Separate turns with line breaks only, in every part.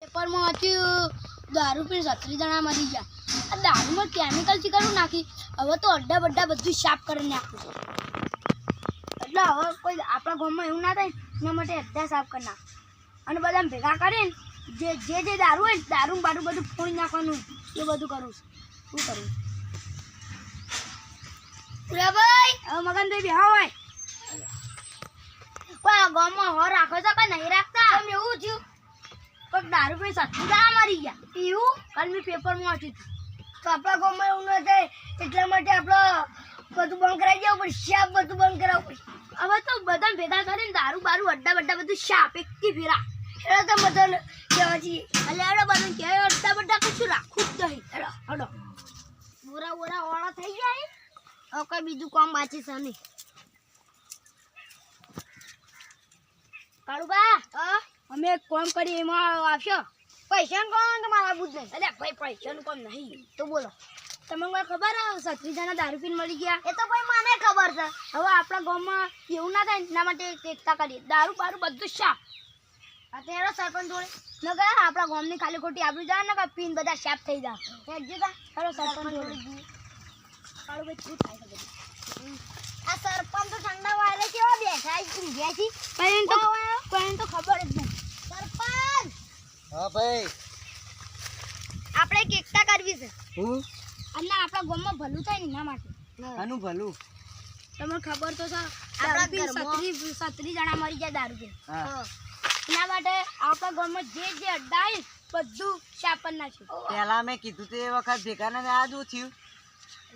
પેપરમાં હતું દારૂ પીને 36 જણા મરી ગયા. આ દારૂમાં કેમિકલ ચીકણું નાખી હવે તો અડ્ડા બડ્ડા બધું સાફ કરીને નાખ્યું છે. એટલે હવે કોઈ આપણા ગામમાં એવું ના થાય એના માટે અડ્ડા સાફ કરી નાખ અને બધા ભેગા કરીને જે દારૂ હોય દારૂ બારું બધું ફોડી નાખવાનું એ બધું કરું છું. શું કરું ભાઈ? હવે મગનભાઈ બેહા હોય કોઈ આ ગામમાં હો રાખો છો કે નહીં રાખતા? એવું થયું કોઈક દારૂ પી 36 જણા મરી ગયા. એવું કાલ મેં પેપરમાં વાંચ્યું હતું. તો આપણા ગામમાં એવું ન થાય એટલા માટે આપણે બધું બંધ કરાવી દેવું પડે. શાપ બધું બંધ કરાવવું પડે. હવે તો બધા ભેગા કરીને દારૂ બારું અડ્ડા બડ્ડા બધું શાપ એકથી ફેરા એટલે તો બધા કહેવા છીએ એટલે એડો બધું કહેવાય અડ્ડા બડ્ડા કશું રાખવું જ નહીં. એડો હડો બોરા ઓળા થઈ જાય હવે કઈ બીજું કામ બાકી છે નહીં. કાળુબા અમે એક કામ કરીએ એમાં આવશો? પૈસાનું કામ તમારે આવવું જ નહીં. અરે ભાઈ પૈસાનું કામ નહીં તો બોલો. તમને કોઈ ખબર 36 જણા દારૂ પીને મળી ગયા? એ તો ભાઈ મને ખબર છે. હવે આપણા ગામમાં એવું ના થાય એના માટે એકતા કરીએ દારૂ બારું બધું સાફ. અત્યારે સરપંચ જોડે ન ગયા આપણા ગામની ખાલી ખોટી આબરૂ જાય ને કે પીને બધા સાફ થઈ જાય. ચાલો સરપંચ જોડે કાળુભાઈ શું થાય છે બધું? આ સરપંચ તો ઠંડા વાળે કેવા બેઠા છે કોઈને તો ખબર જ નહીં. સરપંચ
હા ભાઈ
આપણે એક એકતા કરવી છે
હું
અને આપણા ગામમાં ભલું થાય ને એના માટે.
આનું ભલું
તમને ખબર તો છે આપણા 36 જણા મરી જાય દારૂ પી. એના માટે આપણા ગામમાં જે અડ્ડા હોય બધું સાફ કરી નાખ્યું.
પેલા મેં કીધું તે વખત ભેગા ને આ શું થયું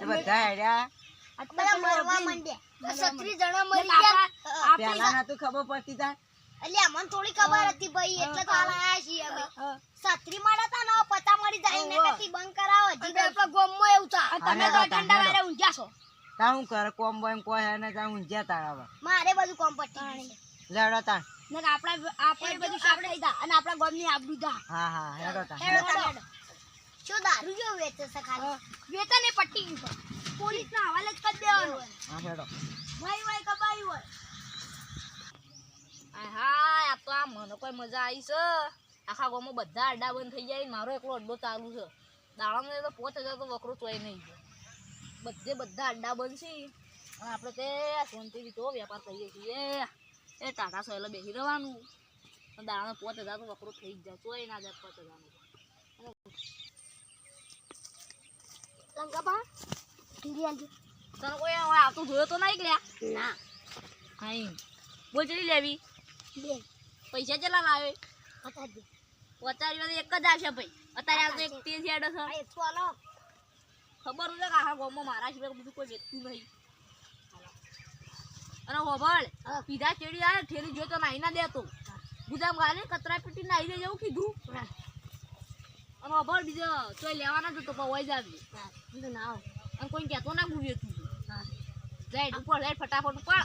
એ બધા હેડ્યા
મરવા માંડ્યા. 36 જણા મરી ગયા.
પેલા ના તો ખબર પડતી તા
એટલે અમને થોડી ખબર હતી ભાઈ એટલે તો આયા છીએ અમે. 36 મળ્યા તા ને 50 મળી જાય ને કતી બંધ કરાવો હજી તો આપણા ગામમાં એવું છે. તમે તો ઠંડા વારે ઊંઘ્યા છો.
તા હું કરે કોમ બોમ કોઈ હે ને તા ઊંઘ્યા તા હવે
મારે બધું કોમ પટી
લેડો તા
ને આપણે બધું સાફ થઈ જા અને આપણા ગામની આબરૂ જા.
હા હેડો તા
શું દારૂ જો વેચે છે ખાલી વેચે ને પટ્ટી ઉપર પોલીસ ના હવાલે જ કરી દેવાનું.
હા હેડો
ભાઈ કબાઈ હોય.
હા આ તો આ મને કોઈ મજા આવી છે. આખા ગામમાં બધા અડ્ડા બંધ થઈ જાય મારો એકલો અડ્ડો ચાલુ છે. દાડામાં તો 5000 તો વકરો ચોય નહીં બધે બધા અડ્ડા બંધ છે અને આપણે તે શાંતિથી તો વેપાર કરીએ છીએ. એ ટાટા સોયલે બેસી રહેવાનું દાડામાં 5000 તો વકરો થઈ જ જાય ચોય ના જાય 5000
લંકા ટીરી આલજો.
તને કોઈ આવતું જોયો તો નહીં લ્યા?
ના
હા બોલ ચલી લેવી
બે
પૈસા કેટલા લાવે?
બતા દે
50 એક જ આવશે ભાઈ. અત્યારે આવતો એક તેજ હેડો છે.
એ ચાલો
ખબર છે કે આખા ગામમાં મારા સિવાય બીજું કોઈ વેચતું નહીં. અને હોભળ પીધા ચેડી આવે ઠેલી જોઈ તો નાહી ના દેતો ગુદામ ગાલે કચરા પેટી નાહી દે એવું કીધું. અને હોભળ બીજો ચોય લેવાના જતો પવાઈ જાવી
ના
અને કોઈ કહેતો ના ગુવે તું જાય ઉપર જાય ફટાફટ ઉપર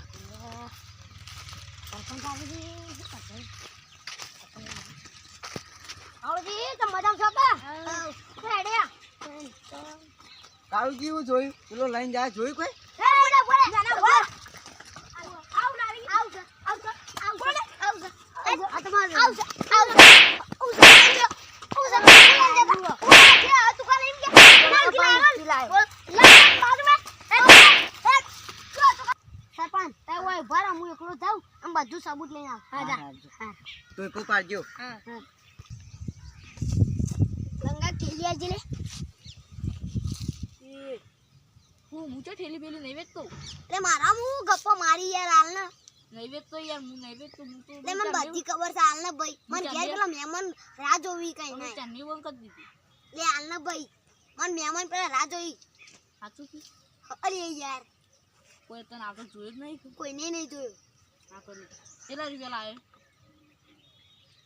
સરપંચ આવજી તો મજામાં છો કે? રેડિયા
કાળું કેવું જોયું પેલો લઈને જાય જોયું કોઈ
બોલે જાના બોલ આવ લાવી આવ બોલે આવ આ તમારે આવ બધું સબૂત લઈને આવ.
તો કોઈ પાડજો
લંગા કેલી આજી લે
હું મુચે ઠેલી પેલી નહીં વેચતો
લે મારા હું ગપ્પો મારી યાર હાલ ને
નહીં વેચતો યાર હું નહીં વેચતો હું તો
લે મને બધી ખબર છે હાલ ને ભાઈ મને ઘેર પેલા મહેમાન રાહ જોવી કઈ ના
ચાંદની વન કરી દીધી
લે હાલ ને ભાઈ મને મહેમાન પેલા રાહ જોઈ
સાચું છે
અરે યાર
કોઈ તને આગળ જોયું જ નહીં
કોઈને નહીં જોયું
આ કરી કેટલા રૂપિયા લાવે?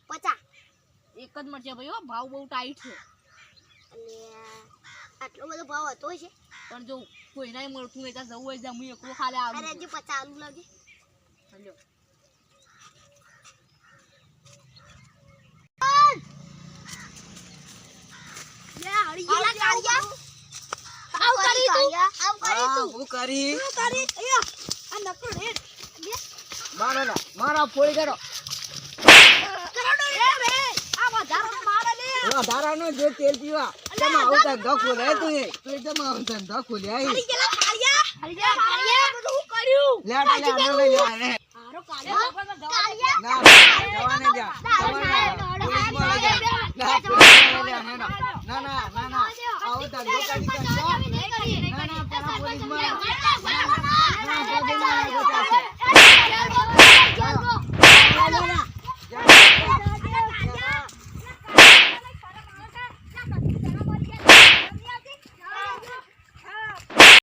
50
એક જ મળશે ભાઈ હો ભાવ બહુ ટાઈટ છે.
અલે આટલો બધો ભાવ હતો છે
પણ જો કોઈ નહીં મળતું હોય ત્યાં જવું હોય ત્યાં હું એકલો ખાલી આવું
અરે હજી 50 આલુ લાગે
સમજો
લે હરી ગલા કાળિયા આવ કરી તું
હું કરી
અયા આ નકરો રે
મારો ના મારા ફોડી કાઢો
કરોડો રે આ વધારો મારે
વધારાનો જે તેલ પીવા તમે આવો ધંધો ખોલ્યા તું એ તમે આવો ધંધો ખોલ્યા
હારી ગયેલા કાળિયા બધું હું કર્યું
લે આને લઈ લે
હારો કાળિયા કાળિયા
ના જવાને જા પોલીસમાં લઈ જા ના પોલીસમાં લઈ જા ના આવો ધંધો કરી કરશો ના પોલીસમાં ના પગે ના લાગો ચાલશે